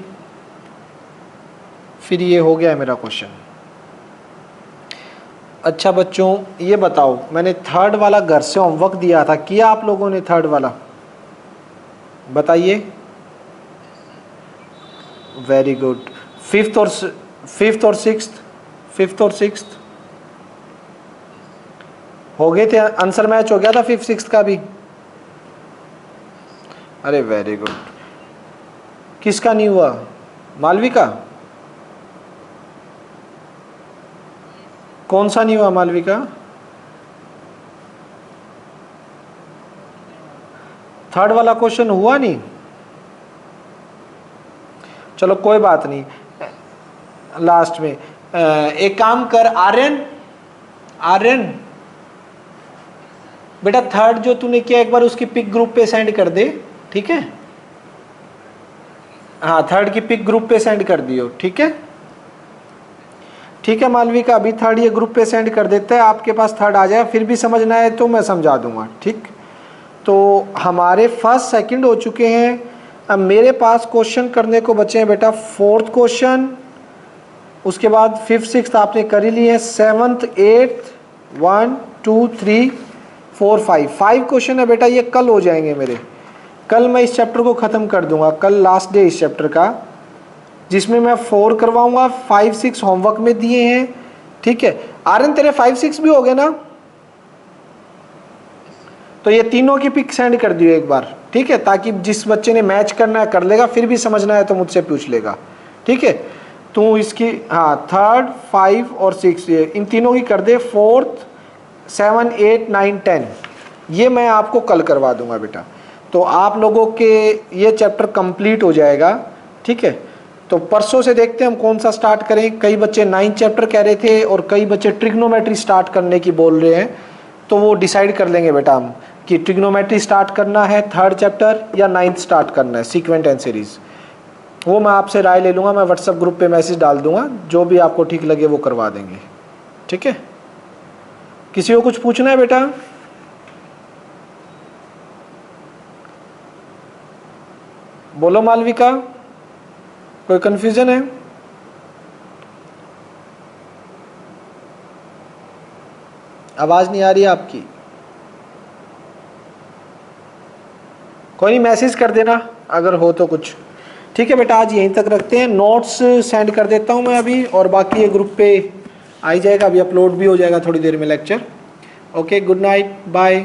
फिर ये हो गया है मेरा क्वेश्चन। अच्छा बच्चों ये बताओ, मैंने थर्ड वाला घर से होमवर्क दिया था, किया आप लोगों ने थर्ड वाला? बताइए। Very good. फिफ्थ और सिक्स्थ हो गए थे, आंसर मैच हो गया था 5th 6th का भी। अरे वेरी गुड। किसका नहीं हुआ? मालवी का? कौन सा नहीं हुआ मालवी का? थर्ड वाला क्वेश्चन हुआ नहीं? चलो कोई बात नहीं, लास्ट में एक काम कर आर्यन बेटा, थर्ड जो तूने किया एक बार उसकी पिक ग्रुप पे सेंड कर दे, ठीक है? हाँ थर्ड की पिक ग्रुप पे सेंड कर दियो, ठीक है? ठीक है मालवी का, अभी थर्ड ये ग्रुप पे सेंड कर देता है, आपके पास थर्ड आ जाए, फिर भी समझना है तो मैं समझा दूंगा, ठीक? तो हमारे फर्स्ट सेकंड हो चुके हैं, अब मेरे पास क्वेश्चन करने को बचे हैं बेटा 4th क्वेश्चन, उसके बाद 5th 6th आपने कर ही लिए हैं, 7th 8th 1 2 3 4 5 क्वेश्चन है बेटा, ये कल हो जाएंगे मेरे, कल मैं इस चैप्टर को ख़त्म कर दूंगा, कल लास्ट डे इस चैप्टर का, जिसमें मैं 4 करवाऊंगा, 5 6 होमवर्क में दिए हैं, ठीक है? आर्यन तेरे 5 6 भी हो गए ना? तो ये तीनों की पिक सेंड कर दियो एक बार, ठीक है? ताकि जिस बच्चे ने मैच करना है कर लेगा, फिर भी समझना है तो मुझसे पूछ लेगा, ठीक है? तो इसकी हाँ 3rd 5 और 6 इन तीनों की कर दे, 4th 7 8 9 10 ये मैं आपको कल करवा दूंगा बेटा। तो आप लोगों के ये चैप्टर कंप्लीट हो जाएगा, ठीक है? तो परसों से देखते हैं हम कौन सा स्टार्ट करें। कई बच्चे 9th चैप्टर कह रहे थे और कई बच्चे ट्रिग्नोमेट्री स्टार्ट करने की बोल रहे हैं, तो वो डिसाइड कर लेंगे बेटा हम कि ट्रिग्नोमेट्री स्टार्ट करना है 3rd चैप्टर या 9th स्टार्ट करना है, सीक्वेंट एंड सीरीज। वो मैं आपसे राय ले लूँगा, मैं व्हाट्सएप ग्रुप पे मैसेज डाल दूंगा, जो भी आपको ठीक लगे वो करवा देंगे, ठीक है? किसी को कुछ पूछना है बेटा? बोलो मालविका, कोई कंफ्यूजन है? आवाज नहीं आ रही है आपकी। कोई नहीं, मैसेज कर देना अगर हो तो कुछ, ठीक है बेटा, आज यहीं तक रखते हैं। नोट्स सेंड कर देता हूँ मैं अभी, और बाकी ये ग्रुप पे आ ही जाएगा, अभी अपलोड भी हो जाएगा थोड़ी देर में lecture. Okay, good night, bye.